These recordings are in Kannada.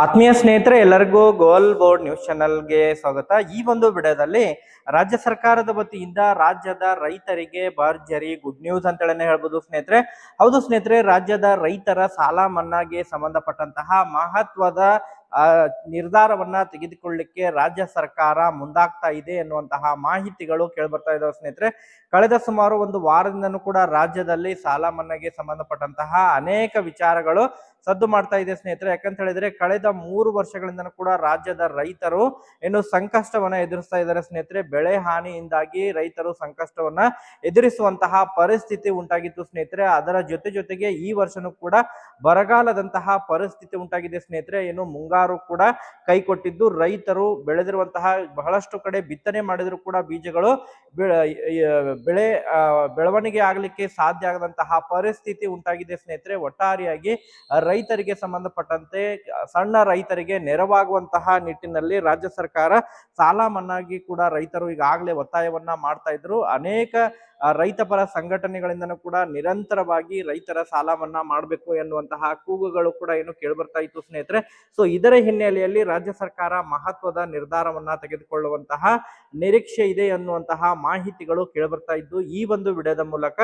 ಆತ್ಮೀಯ ಸ್ನೇಹಿತರೆ, ಎಲ್ಲರಿಗೂ ಗೋಲ್ ಬೋರ್ಡ್ ನ್ಯೂಸ್ ಚಾನೆಲ್ಗೆ ಸ್ವಾಗತ. ಈ ಒಂದು ವಿಡಿಯೋದಲ್ಲಿ ರಾಜ್ಯ ಸರ್ಕಾರದ ವತಿಯಿಂದ ರಾಜ್ಯದ ರೈತರಿಗೆ ಭರ್ಜರಿ ಗುಡ್ ನ್ಯೂಸ್ ಅಂತ ಹೇಳ್ಬೋದು ಸ್ನೇಹಿತರೆ. ಹೌದು ಸ್ನೇಹಿತರೆ, ರಾಜ್ಯದ ರೈತರ ಸಾಲ ಮನ್ನಾಗೆ ಸಂಬಂಧಪಟ್ಟಂತಹ ಮಹತ್ವದ ನಿರ್ಧಾರವನ್ನ ತೆಗೆದುಕೊಳ್ಳಲಿಕ್ಕೆ ರಾಜ್ಯ ಸರ್ಕಾರ ಮುಂದಾಗ್ತಾ ಇದೆ ಎನ್ನುವಂತಹ ಮಾಹಿತಿಗಳು ಕೇಳಿಬರ್ತಾ ಇದಾವೆ ಸ್ನೇಹಿತರೆ. ಕಳೆದ ಸುಮಾರು ಒಂದು ವಾರದಿಂದನೂ ಕೂಡ ರಾಜ್ಯದಲ್ಲಿ ಸಾಲ ಮನ್ನಾಗೆ ಸಂಬಂಧಪಟ್ಟಂತಹ ಅನೇಕ ವಿಚಾರಗಳು ಸದ್ದು ಮಾಡ್ತಾ ಇದೆ ಸ್ನೇಹಿತರೆ. ಯಾಕಂತ ಹೇಳಿದ್ರೆ ಕಳೆದ 3 ವರ್ಷಗಳಿಂದನೂ ಕೂಡ ರಾಜ್ಯದ ರೈತರು ಏನು ಸಂಕಷ್ಟವನ್ನ ಎದುರಿಸ್ತಾ ಇದ್ದಾರೆ ಸ್ನೇಹಿತರೆ. ಬೆಳೆ ಹಾನಿಯಿಂದಾಗಿ ರೈತರು ಸಂಕಷ್ಟವನ್ನ ಎದುರಿಸುವಂತಹ ಪರಿಸ್ಥಿತಿ ಉಂಟಾಗಿತ್ತು ಸ್ನೇಹಿತರೆ. ಅದರ ಜೊತೆಗೆ ಈ ವರ್ಷನೂ ಕೂಡ ಬರಗಾಲದಂತಹ ಪರಿಸ್ಥಿತಿ ಉಂಟಾಗಿದೆ ಸ್ನೇಹಿತರೆ. ಏನು ಮುಂಗಾರು ಕೂಡ ಕೈ ಕೊಟ್ಟಿದ್ದು, ರೈತರು ಬೆಳೆದಿರುವಂತಹ ಬಹಳಷ್ಟು ಕಡೆ ಬಿತ್ತನೆ ಮಾಡಿದ್ರು ಕೂಡ ಬೀಜಗಳು ಬೆಳೆ ಬೆಳವಣಿಗೆ ಆಗ್ಲಿಕ್ಕೆ ಸಾಧ್ಯ ಆಗದಂತಹ ಪರಿಸ್ಥಿತಿ ಉಂಟಾಗಿದೆ ಸ್ನೇಹಿತರೆ. ಒಟ್ಟಾರೆಯಾಗಿ ರೈತರಿಗೆ ಸಂಬಂಧಪಟ್ಟಂತೆ ಸಣ್ಣ ರೈತರಿಗೆ ನೆರವಾಗುವಂತಹ ನಿಟ್ಟಿನಲ್ಲಿ ರಾಜ್ಯ ಸರ್ಕಾರ ಸಾಲ ಮನ್ನಾಗಿ ಕೂಡ ರೈತರು ಈಗಾಗಲೇ ಒತ್ತಾಯವನ್ನ ಮಾಡ್ತಾ ಇದ್ರು. ಅನೇಕ ರೈತ ಪರ ಸಂಘಟನೆಗಳಿಂದನೂ ಕೂಡ ನಿರಂತರವಾಗಿ ರೈತರ ಸಾಲ ಮನ್ನಾ ಮಾಡಬೇಕು ಎನ್ನುವಂತಹ ಕೂಗುಗಳು ಕೂಡ ಏನು ಕೇಳಿಬರ್ತಾ ಇತ್ತು ಸ್ನೇಹಿತರೆ. ಸೊ ಇದರ ಹಿನ್ನೆಲೆಯಲ್ಲಿ ರಾಜ್ಯ ಸರ್ಕಾರ ಮಹತ್ವದ ನಿರ್ಧಾರವನ್ನ ತೆಗೆದುಕೊಳ್ಳುವಂತಹ ನಿರೀಕ್ಷೆ ಇದೆ ಎನ್ನುವಂತಹ ಮಾಹಿತಿಗಳು ಕೇಳಿಬರ್ತಾ ಇದ್ದು, ಈ ಒಂದು ವಿಡಿಯೋದ ಮೂಲಕ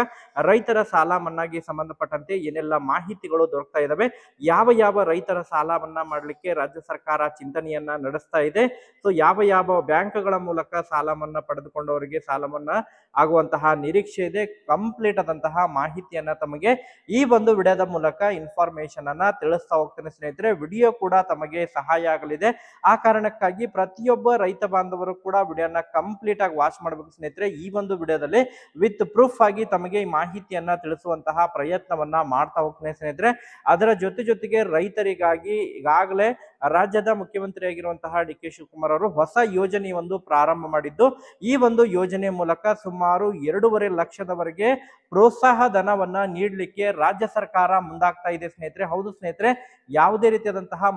ರೈತರ ಸಾಲ ಮನ್ನಾಗೆ ಸಂಬಂಧಪಟ್ಟಂತೆ ಏನೆಲ್ಲ ಮಾಹಿತಿಗಳು ದೊರಕ್ತಾ ಇದಾವೆ, ಯಾವ ರೈತರ ಸಾಲ ಮನ್ನಾ ಮಾಡಲಿಕ್ಕೆ ರಾಜ್ಯ ಸರ್ಕಾರ ಚಿಂತನೆಯನ್ನ ನಡೆಸ್ತಾ ಇದೆ, ಸೊ ಯಾವ ಬ್ಯಾಂಕ್ಗಳ ಮೂಲಕ ಸಾಲ ಮನ್ನಾ ಪಡೆದುಕೊಂಡವರಿಗೆ ಸಾಲ ಮನ್ನಾ ಆಗುವಂತಹ ನಿರೀಕ್ಷೆ ಇದೆ, ಕಂಪ್ಲೀಟ್ ಆದಂತಹ ಮಾಹಿತಿಯನ್ನ ತಮಗೆ ಈ ಒಂದು ವಿಡಿಯೋದ ಮೂಲಕ ಇನ್ಫಾರ್ಮೇಶನ್ ಅನ್ನ ತಿಳಿಸ್ತಾ ಹೋಗ್ತೇನೆ ಸ್ನೇಹಿತರೆ. ವಿಡಿಯೋ ಕೂಡ ತಮಗೆ ಸಹಾಯ ಆಗಲಿದೆ. ಆ ಕಾರಣಕ್ಕಾಗಿ ಪ್ರತಿಯೊಬ್ಬ ರೈತ ಬಾಂಧವರು ಕೂಡ ವಿಡಿಯೋನ ಕಂಪ್ಲೀಟ್ ಆಗಿ ವಾಚ್ ಮಾಡಬೇಕು ಸ್ನೇಹಿತರೆ. ಈ ಒಂದು ವಿಡಿಯೋದಲ್ಲಿ ವಿತ್ ಪ್ರೂಫ್ ಆಗಿ ತಮಗೆ ಈ ಮಾಹಿತಿಯನ್ನ ತಿಳಿಸುವಂತಹ ಪ್ರಯತ್ನವನ್ನ ಮಾಡ್ತಾ ಹೋಗ್ತೇನೆ ಸ್ನೇಹಿತರೆ. ಅದರ ಜೊತೆಗೆ ರೈತರಿಗಾಗಿ ಈಗಾಗಲೇ ರಾಜ್ಯದ ಮುಖ್ಯಮಂತ್ರಿ ಆಗಿರುವಂತಹ ಡಿ.ಕೆ. ಶಿವಕುಮಾರ್ ಅವರು ಹೊಸ ಯೋಜನೆ ಒಂದು ಪ್ರಾರಂಭ ಮಾಡಿದ್ದು, ಈ ಒಂದು ಯೋಜನೆ ಮೂಲಕ ಸುಮಾರು 2.5 ಲಕ್ಷದವರೆಗೆ ಪ್ರೋತ್ಸಾಹ ಧನವನ್ನ ನೀಡಲಿಕ್ಕೆ ರಾಜ್ಯ ಸರ್ಕಾರ ಮುಂದಾಗ್ತಾ ಇದೆ ಸ್ನೇಹಿತರೆ. ಹೌದು ಸ್ನೇಹಿತರೆ, ಯಾವುದೇ ರೀತಿಯಾದಂತಹ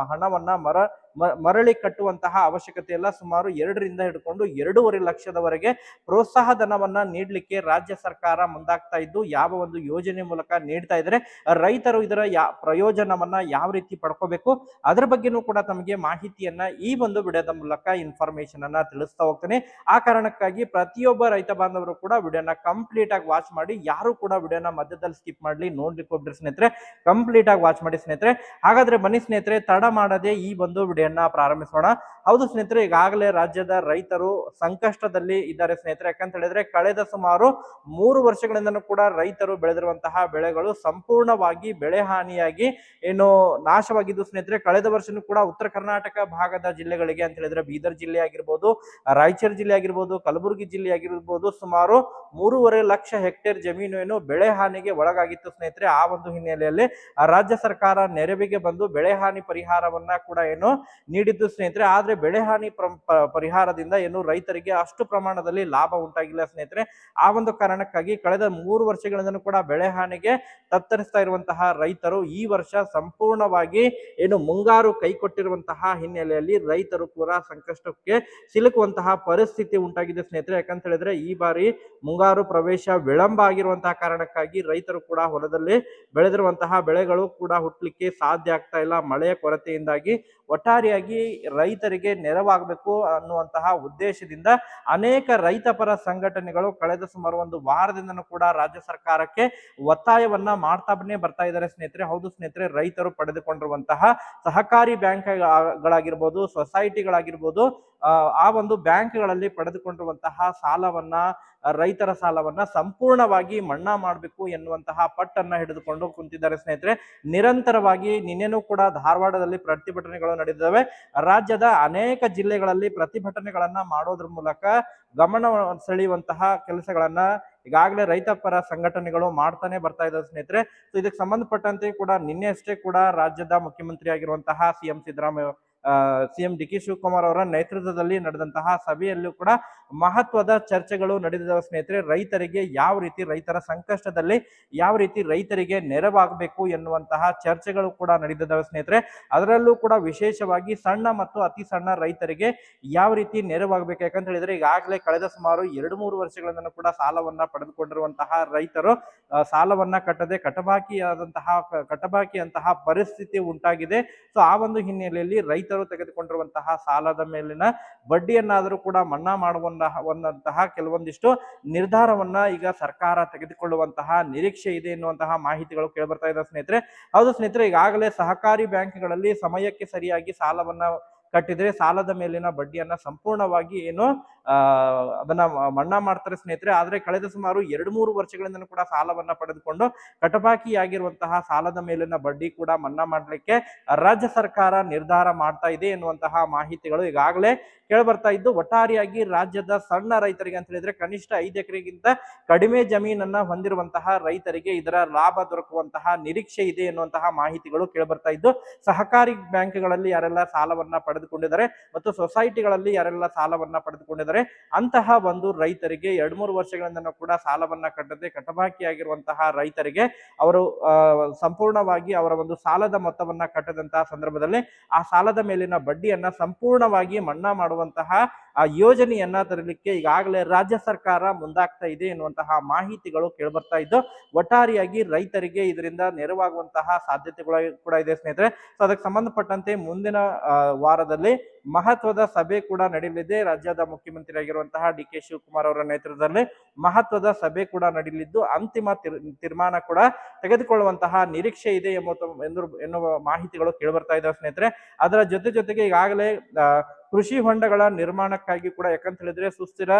ಹಣವನ್ನ ಮರಳಿ ಕಟ್ಟುವಂತಹ ಅವಶ್ಯಕತೆ ಇಲ್ಲ. ಸುಮಾರು 2ರಿಂದ ಹಿಡ್ಕೊಂಡು 2.5 ಲಕ್ಷದವರೆಗೆ ಪ್ರೋತ್ಸಾಹ ಧನವನ್ನ ನೀಡಲಿಕ್ಕೆ ರಾಜ್ಯ ಸರ್ಕಾರ ಮುಂದಾಗ್ತಾ ಇದ್ದು, ಯಾವ ಒಂದು ಯೋಜನೆ ಮೂಲಕ ನೀಡ್ತಾ ಇದ್ದಾರೆ, ರೈತರು ಇದರ ಪ್ರಯೋಜನವನ್ನ ಯಾವ ರೀತಿ ಪಡ್ಕೋಬೇಕು ಅದರ ಬಗ್ಗೆನೂ ಕೂಡ ತಮಗೆ ಮಾಹಿತಿಯನ್ನ ಈ ಒಂದು ವಿಡಿಯೋದ ಮೂಲಕ ಇನ್ಫಾರ್ಮೇಶನ್ ಅನ್ನ ತಿಳಿಸ್ತಾ ಹೋಗ್ತೇನೆ. ಆ ಕಾರಣಕ್ಕಾಗಿ ಪ್ರತಿಯೊಬ್ಬ ರೈತ ಬಾಂಧವರು ಕೂಡ ವಿಡಿಯೋನ ಕಂಪ್ಲೀಟ್ ಆಗಿ ವಾಚ್ ಮಾಡಿ, ಯಾರು ಕೂಡ ವಿಡಿಯೋನ ಮಧ್ಯದಲ್ಲಿ ಸ್ಕಿಪ್ ಮಾಡ್ಲಿ ನೋಡ್ಲಿಕ್ಕೆ ಹೋಗ್ಬಿಡ್ರಿ ಸ್ನೇಹಿತರೆ. ಕಂಪ್ಲೀಟ್ ಆಗಿ ವಾಚ್ ಮಾಡಿ ಸ್ನೇಹಿತರೆ. ಹಾಗಾದ್ರೆ ಬನ್ನಿ ಸ್ನೇಹಿತರೆ, ತಡ ಮಾಡದೆ ಈ ಒಂದು ವಿಡಿಯೋನ ಪ್ರಾರಂಭಿಸೋಣ. ಹೌದು ಸ್ನೇಹಿತರೆ, ಈಗಾಗಲೇ ರಾಜ್ಯದ ರೈತರು ಸಂಕಷ್ಟದಲ್ಲಿ ಇದ್ದಾರೆ ಸ್ನೇಹಿತರೆ. ಯಾಕಂತ ಹೇಳಿದ್ರೆ ಕಳೆದ ಸುಮಾರು 3 ವರ್ಷಗಳಿಂದನೂ ಕೂಡ ರೈತರು ಬೆಳೆದಿರುವಂತಹ ಬೆಳೆಗಳು ಸಂಪೂರ್ಣವಾಗಿ ಬೆಳೆ ಹಾನಿಯಾಗಿ ಏನು ನಾಶವಾಗಿದ್ದು ಸ್ನೇಹಿತರೆ. ಕಳೆದ ವರ್ಷನೂ ಕೂಡ ಉತ್ತರ ಕರ್ನಾಟಕ ಭಾಗದ ಜಿಲ್ಲೆಗಳಿಗೆ ಅಂತ ಹೇಳಿದ್ರೆ ಬೀದರ್ ಜಿಲ್ಲೆ ಆಗಿರ್ಬೋದು, ರಾಯಚೂರು ಜಿಲ್ಲೆ ಆಗಿರ್ಬೋದು, ಕಲಬುರಗಿ ಜಿಲ್ಲೆ ಆಗಿರ್ಬೋದು, ಸುಮಾರು 3.5 ಲಕ್ಷ ಹೆಕ್ಟೇರ್ ಜಮೀನು ಏನು ಬೆಳೆ ಹಾನಿಗೆ ಒಳಗಾಗಿತ್ತು ಸ್ನೇಹಿತರೆ. ಆ ಒಂದು ಹಿನ್ನೆಲೆಯಲ್ಲಿ ರಾಜ್ಯ ಸರ್ಕಾರ ನೆರವಿಗೆ ಬಂದು ಬೆಳೆ ಹಾನಿ ಪರಿಹಾರವನ್ನ ಕೂಡ ಏನು ನೀಡಿದ್ದು ಸ್ನೇಹಿತರೆ. ಆದ್ರೆ ಬೆಳೆ ಹಾನಿ ಪರಿಹಾರದಿಂದ ಏನು ರೈತರಿಗೆ ಅಷ್ಟು ಪ್ರಮಾಣದಲ್ಲಿ ಲಾಭ ಉಂಟಾಗಿಲ್ಲ ಸ್ನೇಹಿತರೆ. ಆ ಒಂದು ಕಾರಣಕ್ಕಾಗಿ ಕಳೆದ 3 ವರ್ಷಗಳಿಂದನೂ ಕೂಡ ಬೆಳೆ ಹಾನಿಗೆ ತತ್ತರಿಸ್ತಾ ಇರುವಂತಹ ರೈತರು ಈ ವರ್ಷ ಸಂಪೂರ್ಣವಾಗಿ ಏನು ಮುಂಗಾರು ಕೈ ಕೊಟ್ಟಿರುವಂತಹ ಹಿನ್ನೆಲೆಯಲ್ಲಿ ರೈತರು ಕೂಡ ಸಂಕಷ್ಟಕ್ಕೆ ಸಿಲುಕುವಂತಹ ಪರಿಸ್ಥಿತಿ ಉಂಟಾಗಿದೆ ಸ್ನೇಹಿತರೆ. ಯಾಕಂತ ಹೇಳಿದ್ರೆ ಈ ಬಾರಿ ಮುಂಗಾರು ಪ್ರವೇಶ ವಿಳಂಬ ಆಗಿರುವಂತಹ ಕಾರಣಕ್ಕಾಗಿ ರೈತರು ಕೂಡ ಹೊಲದಲ್ಲಿ ಬೆಳೆದಿರುವಂತಹ ಬೆಳೆಗಳು ಕೂಡ ಹುಟ್ಟಲಿಕ್ಕೆ ಸಾಧ್ಯ ಆಗ್ತಾ ಇಲ್ಲ ಮಳೆಯ ಕೊರತೆಯಿಂದಾಗಿ. ಒಟ್ಟಾರೆಯಾಗಿ ರೈತರಿಗೆ ನೆರವಾಗಬೇಕು ಅನ್ನುವಂತಹ ಉದ್ದೇಶದಿಂದ ಅನೇಕ ರೈತ ಪರ ಸಂಘಟನೆಗಳು ಕಳೆದ ಸುಮಾರು ಒಂದು ವಾರದಿಂದನೂ ಕೂಡ ರಾಜ್ಯ ಸರ್ಕಾರಕ್ಕೆ ಒತ್ತಾಯವನ್ನ ಮಾಡ್ತಾನೆ ಬರ್ತಾ ಇದ್ದಾರೆ ಸ್ನೇಹಿತರೆ. ಹೌದು ಸ್ನೇಹಿತರೆ, ರೈತರು ಪಡೆದುಕೊಂಡಿರುವಂತಹ ಸಹಕಾರಿ ಬ್ಯಾಂಕ್ಗಳಾಗಿರ್ಬೋದು, ಸೊಸೈಟಿಗಳಾಗಿರ್ಬೋದು, ಆ ಒಂದು ಬ್ಯಾಂಕ್ಗಳಲ್ಲಿ ಪಡೆದುಕೊಂಡಿರುವಂತಹ ಸಾಲವನ್ನ, ರೈತರ ಸಾಲವನ್ನ ಸಂಪೂರ್ಣವಾಗಿ ಮನ್ನಾ ಮಾಡಬೇಕು ಎನ್ನುವಂತಹ ಪಟ್ಟನ್ನ ಹಿಡಿದುಕೊಂಡು ಕುಂತಿದ್ದಾರೆ ಸ್ನೇಹಿತರೆ. ನಿರಂತರವಾಗಿ ನಿನ್ನೆನೂ ಕೂಡ ಧಾರವಾಡದಲ್ಲಿ ಪ್ರತಿಭಟನೆಗಳು ನಡೆದಿದ್ದಾವೆ. ರಾಜ್ಯದ ಅನೇಕ ಜಿಲ್ಲೆಗಳಲ್ಲಿ ಪ್ರತಿಭಟನೆಗಳನ್ನ ಮಾಡೋದ್ರ ಮೂಲಕ ಗಮನ ಸೆಳೆಯುವಂತಹ ಕೆಲಸಗಳನ್ನ ಈಗಾಗಲೇ ರೈತ ಪರ ಸಂಘಟನೆಗಳು ಮಾಡ್ತಾನೆ ಬರ್ತಾ ಇದ್ದಾರೆ ಸ್ನೇಹಿತರೆ. ಸೊ ಇದಕ್ಕೆ ಸಂಬಂಧಪಟ್ಟಂತೆ ಕೂಡ ನಿನ್ನೆ ಅಷ್ಟೇ ಕೂಡ ರಾಜ್ಯದ ಮುಖ್ಯಮಂತ್ರಿ ಆಗಿರುವಂತಹ CM CM D K Shivakumar ಅವರ ನೇತೃತ್ವದಲ್ಲಿ ನಡೆದಂತಹ ಸಭೆಯಲ್ಲೂ ಕೂಡ ಮಹತ್ವದ ಚರ್ಚೆಗಳು ನಡೆದಿದ್ದಾವೆ ಸ್ನೇಹಿತರೆ. ರೈತರಿಗೆ ಯಾವ ರೀತಿ, ರೈತರ ಸಂಕಷ್ಟದಲ್ಲಿ ಯಾವ ರೀತಿ ರೈತರಿಗೆ ನೆರವಾಗಬೇಕು ಎನ್ನುವಂತಹ ಚರ್ಚೆಗಳು ಕೂಡ ನಡೆದಿದ್ದಾವೆ ಸ್ನೇಹಿತರೆ. ಅದರಲ್ಲೂ ಕೂಡ ವಿಶೇಷವಾಗಿ ಸಣ್ಣ ಮತ್ತು ಅತಿ ಸಣ್ಣ ರೈತರಿಗೆ ಯಾವ ರೀತಿ ನೆರವಾಗಬೇಕು, ಯಾಕಂತ ಹೇಳಿದ್ರೆ ಈಗಾಗಲೇ ಕಳೆದ ಸುಮಾರು 2-3 ವರ್ಷಗಳಿಂದ ಕೂಡ ಸಾಲವನ್ನ ಪಡೆದುಕೊಂಡಿರುವಂತಹ ರೈತರು ಸಾಲವನ್ನ ಕಟ್ಟದೆ ಕಟಬಾಕಿಯಂತಹ ಪರಿಸ್ಥಿತಿ ಉಂಟಾಗಿದೆ. ಸೊ ಆ ಒಂದು ಹಿನ್ನೆಲೆಯಲ್ಲಿ ರೈತರು ತೆಗೆದುಕೊಂಡಿರುವಂತಹ ಸಾಲದ ಮೇಲಿನ ಬಡ್ಡಿಯನ್ನಾದರೂ ಕೂಡ ಮನ್ನಾ ಮಾಡುವಂತಹ ಕೆಲವೊಂದಿಷ್ಟು ನಿರ್ಧಾರವನ್ನ ಈಗ ಸರ್ಕಾರ ತೆಗೆದುಕೊಳ್ಳುವಂತಹ ನಿರೀಕ್ಷೆ ಇದೆ ಎನ್ನುವಂತಹ ಮಾಹಿತಿಗಳು ಕೇಳಿಬರ್ತಾ ಇದೆ ಸ್ನೇಹಿತರೆ. ಹೌದು ಸ್ನೇಹಿತರೆ, ಈಗಾಗಲೇ ಸಹಕಾರಿ ಬ್ಯಾಂಕ್ಗಳಲ್ಲಿ ಸಮಯಕ್ಕೆ ಸರಿಯಾಗಿ ಸಾಲವನ್ನ ಕಟ್ಟಿದ್ರೆ ಸಾಲದ ಮೇಲಿನ ಬಡ್ಡಿಯನ್ನ ಸಂಪೂರ್ಣವಾಗಿ ಅದನ್ನ ಮನ್ನಾ ಮಾಡ್ತಾರೆ ಸ್ನೇಹಿತರೆ. ಆದ್ರೆ ಕಳೆದ ಸುಮಾರು 2-3 ವರ್ಷಗಳಿಂದ ಕೂಡ ಸಾಲವನ್ನ ಪಡೆದುಕೊಂಡು ಕಟಬಾಕಿಯಾಗಿರುವಂತಹ ಸಾಲದ ಮೇಲಿನ ಬಡ್ಡಿ ಕೂಡ ಮನ್ನಾ ಮಾಡ್ಲಿಕ್ಕೆ ರಾಜ್ಯ ಸರ್ಕಾರ ನಿರ್ಧಾರ ಮಾಡ್ತಾ ಇದೆ ಎನ್ನುವಂತಹ ಮಾಹಿತಿಗಳು ಈಗಾಗಲೇ ಕೇಳ್ಬರ್ತಾ ಇದ್ದು, ಒಟ್ಟಾರೆಯಾಗಿ ರಾಜ್ಯದ ಸಣ್ಣ ರೈತರಿಗೆ ಅಂತ ಹೇಳಿದ್ರೆ ಕನಿಷ್ಠ 5 ಎಕರೆಗಿಂತ ಕಡಿಮೆ ಜಮೀನನ್ನ ಹೊಂದಿರುವಂತಹ ರೈತರಿಗೆ ಇದರ ಲಾಭ ದೊರಕುವಂತಹ ನಿರೀಕ್ಷೆ ಇದೆ ಎನ್ನುವಂತಹ ಮಾಹಿತಿಗಳು ಕೇಳ್ಬರ್ತಾ ಇದ್ದು, ಸಹಕಾರಿ ಬ್ಯಾಂಕ್ಗಳಲ್ಲಿ ಯಾರೆಲ್ಲ ಸಾಲವನ್ನ ಪಡೆದುಕೊಂಡಿದ್ದಾರೆ ಮತ್ತು ಸೊಸೈಟಿಗಳಲ್ಲಿ ಯಾರೆಲ್ಲ ಸಾಲವನ್ನ ಪಡೆದುಕೊಂಡಿದ್ದಾರೆ ಅಂತಹ ಒಂದು ರೈತರಿಗೆ 2-3 ವರ್ಷಗಳಿಂದ ಕೂಡ ಸಾಲವನ್ನ ಕಟ್ಟದೆ ಕಟಬಾಕಿಯಾಗಿರುವಂತಹ ರೈತರಿಗೆ ಅವರು ಸಂಪೂರ್ಣವಾಗಿ ಅವರ ಒಂದು ಸಾಲದ ಮೊತ್ತವನ್ನ ಕಟ್ಟದಂತಹ ಸಂದರ್ಭದಲ್ಲಿ ಆ ಸಾಲದ ಮೇಲಿನ ಬಡ್ಡಿಯನ್ನ ಸಂಪೂರ್ಣವಾಗಿ ಮನ್ನಾ ಮಾಡುವಂತಹ ಆ ಯೋಜನೆಯನ್ನ ತರಲಿಕ್ಕೆ ಈಗಾಗಲೇ ರಾಜ್ಯ ಸರ್ಕಾರ ಮುಂದಾಗ್ತಾ ಇದೆ ಎನ್ನುವಂತಹ ಮಾಹಿತಿಗಳು ಕೇಳಿಬರ್ತಾ ಇದ್ದು, ಒಟ್ಟಾರೆಯಾಗಿ ರೈತರಿಗೆ ಇದರಿಂದ ನೆರವಾಗುವಂತಹ ಸಾಧ್ಯತೆಗಳು ಕೂಡ ಇದೆ ಸ್ನೇಹಿತರೆ. ಸೊ ಅದಕ್ಕೆ ಸಂಬಂಧಪಟ್ಟಂತೆ ಮುಂದಿನ ವಾರದಲ್ಲಿ ಮಹತ್ವದ ಸಭೆ ಕೂಡ ನಡೆಯಲಿದೆ. ರಾಜ್ಯದ ಮುಖ್ಯಮಂತ್ರಿ ಆಗಿರುವಂತಹ ಡಿ ಕೆ ಶಿವಕುಮಾರ್ ಅವರ ನೇತೃತ್ವದಲ್ಲಿ ಮಹತ್ವದ ಸಭೆ ಕೂಡ ನಡೆಯಲಿದ್ದು ಅಂತಿಮ ತೀರ್ಮಾನ ಕೂಡ ತೆಗೆದುಕೊಳ್ಳುವಂತಹ ನಿರೀಕ್ಷೆ ಇದೆ ಎನ್ನುವ ಮಾಹಿತಿಗಳು ಕೇಳಿಬರ್ತಾ ಇದ್ದಾವೆ ಸ್ನೇಹಿತರೆ. ಅದರ ಜೊತೆಗೆ ಈಗಾಗಲೇ ಕೃಷಿ ಹೊಂಡಗಳ ನಿರ್ಮಾಣಕ್ಕಾಗಿ ಕೂಡ, ಯಾಕಂತ ಹೇಳಿದ್ರೆ ಸುಸ್ಥಿರ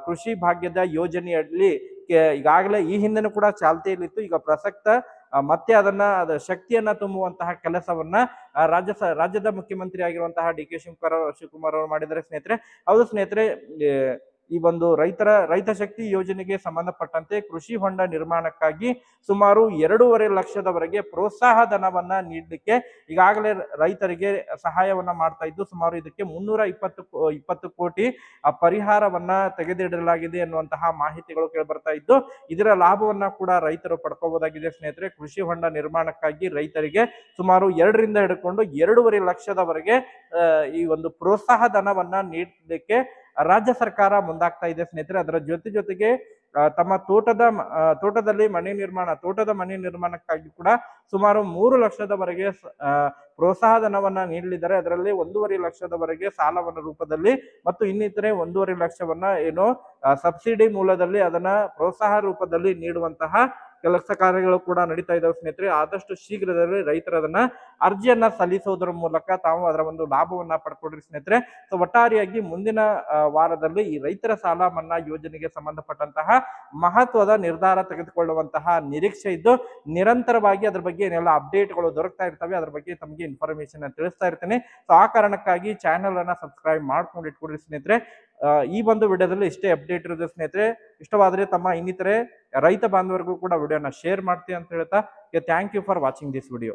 ಕೃಷಿ ಭಾಗ್ಯದ ಯೋಜನೆಯಲ್ಲಿ ಈಗಾಗಲೇ ಈ ಹಿಂದೆನೂ ಕೂಡ ಚಾಲ್ತಿಯಲ್ಲಿತ್ತು. ಈಗ ಪ್ರಸಕ್ತ ಮತ್ತೆ ಅದನ್ನ ಶಕ್ತಿಯನ್ನ ತುಂಬುವಂತಹ ಕೆಲಸವನ್ನ ರಾಜ್ಯದ ಮುಖ್ಯಮಂತ್ರಿ ಆಗಿರುವಂತಹ ಡಿ ಕೆ ಶಿವಕುಮಾರ್ ಅವರು ಮಾಡಿದ್ದಾರೆ ಸ್ನೇಹಿತರೆ. ಹೌದು ಸ್ನೇಹಿತರೆ, ಈ ಒಂದು ರೈತ ಶಕ್ತಿ ಯೋಜನೆಗೆ ಸಂಬಂಧಪಟ್ಟಂತೆ ಕೃಷಿ ಹೊಂಡ ನಿರ್ಮಾಣಕ್ಕಾಗಿ ಸುಮಾರು 2.5 ಲಕ್ಷದವರೆಗೆ ಪ್ರೋತ್ಸಾಹ ಧನವನ್ನ ನೀಡಲಿಕ್ಕೆ ಈಗಾಗಲೇ ರೈತರಿಗೆ ಸಹಾಯವನ್ನ ಮಾಡ್ತಾ ಇದ್ದು, ಸುಮಾರು ಇದಕ್ಕೆ 320 ಕೋಟಿ ಪರಿಹಾರವನ್ನ ತೆಗೆದಿಡಲಾಗಿದೆ ಎನ್ನುವಂತಹ ಮಾಹಿತಿಗಳು ಕೇಳಿಬರ್ತಾ ಇದ್ದು, ಇದರ ಲಾಭವನ್ನ ಕೂಡ ರೈತರು ಪಡ್ಕೋಬಹುದಾಗಿದೆ ಸ್ನೇಹಿತರೆ. ಕೃಷಿ ಹೊಂಡ ನಿರ್ಮಾಣಕ್ಕಾಗಿ ರೈತರಿಗೆ ಸುಮಾರು 2ರಿಂದ ಹಿಡ್ಕೊಂಡು 2.5 ಲಕ್ಷದವರೆಗೆ ಈ ಒಂದು ಪ್ರೋತ್ಸಾಹ ಧನವನ್ನ ನೀಡಲಿಕ್ಕೆ ರಾಜ್ಯ ಸರ್ಕಾರ ಮುಂದಾಗ್ತಾ ಇದೆ ಸ್ನೇಹಿತರೆ. ಅದರ ಜೊತೆಗೆ ತಮ್ಮ ತೋಟದ ಮನೆ ನಿರ್ಮಾಣಕ್ಕಾಗಿ ಕೂಡ ಸುಮಾರು 3 ಲಕ್ಷದವರೆಗೆ ಪ್ರೋತ್ಸಾಹ ಧನವನ್ನ ನೀಡಲಿದ್ದಾರೆ. ಅದರಲ್ಲಿ 1.5 ಲಕ್ಷದವರೆಗೆ ಸಾಲವನ್ನ ರೂಪದಲ್ಲಿ ಮತ್ತು ಇನ್ನಿತರೆ 1.5 ಲಕ್ಷವನ್ನ ಸಬ್ಸಿಡಿ ಮೂಲದಲ್ಲಿ ಅದನ್ನ ಪ್ರೋತ್ಸಾಹ ರೂಪದಲ್ಲಿ ನೀಡುವಂತಹ ಕೆಲಸ ಕಾರ್ಯಗಳು ಕೂಡ ನಡೀತಾ ಇದಾವೆ ಸ್ನೇಹಿತರೆ. ಆದಷ್ಟು ಶೀಘ್ರದಲ್ಲಿ ರೈತರು ಅದನ್ನ ಅರ್ಜಿಯನ್ನ ಸಲ್ಲಿಸುವುದರ ಮೂಲಕ ತಾವು ಅದರ ಒಂದು ಲಾಭವನ್ನ ಪಡ್ಕೊಡ್ರಿ ಸ್ನೇಹಿತರೆ. ಸೊ ಒಟ್ಟಾರೆಯಾಗಿ ಮುಂದಿನ ವಾರದಲ್ಲಿ ಈ ರೈತರ ಸಾಲ ಮನ್ನಾ ಯೋಜನೆಗೆ ಸಂಬಂಧಪಟ್ಟಂತಹ ಮಹತ್ವದ ನಿರ್ಧಾರ ತೆಗೆದುಕೊಳ್ಳುವಂತಹ ನಿರೀಕ್ಷೆ ಇದ್ದು, ನಿರಂತರವಾಗಿ ಅದ್ರ ಬಗ್ಗೆ ಏನೆಲ್ಲ ಅಪ್ಡೇಟ್ಗಳು ದೊರಕ್ತಾ ಇರ್ತವೆ ಅದ್ರ ಬಗ್ಗೆ ತಮಗೆ ಇನ್ಫಾರ್ಮೇಶನ್ ತಿಳಿಸ್ತಾ ಇರ್ತೇನೆ. ಸೊ ಆ ಕಾರಣಕ್ಕಾಗಿ ಚಾನೆಲ್ ಅನ್ನ ಸಬ್ಸ್ಕ್ರೈಬ್ ಮಾಡ್ಕೊಂಡು ಇಟ್ಕೊಡ್ರಿ ಸ್ನೇಹಿತರೆ. ಈ ಒಂದು ವಿಡಿಯೋದಲ್ಲಿ ಇಷ್ಟೇ ಅಪ್ಡೇಟ್ ಇರೋದು ಸ್ನೇಹಿತರೆ. ಇಷ್ಟವಾದರೆ ತಮ್ಮ ಇನ್ನಿತರೆ ರೈತ ಬಾಂಧವರಿಗೂ ಕೂಡ ವಿಡಿಯೋನ ಶೇರ್ ಮಾಡ್ತೀವಿ ಅಂತ ಹೇಳ್ತಾ, thank you for watching this video.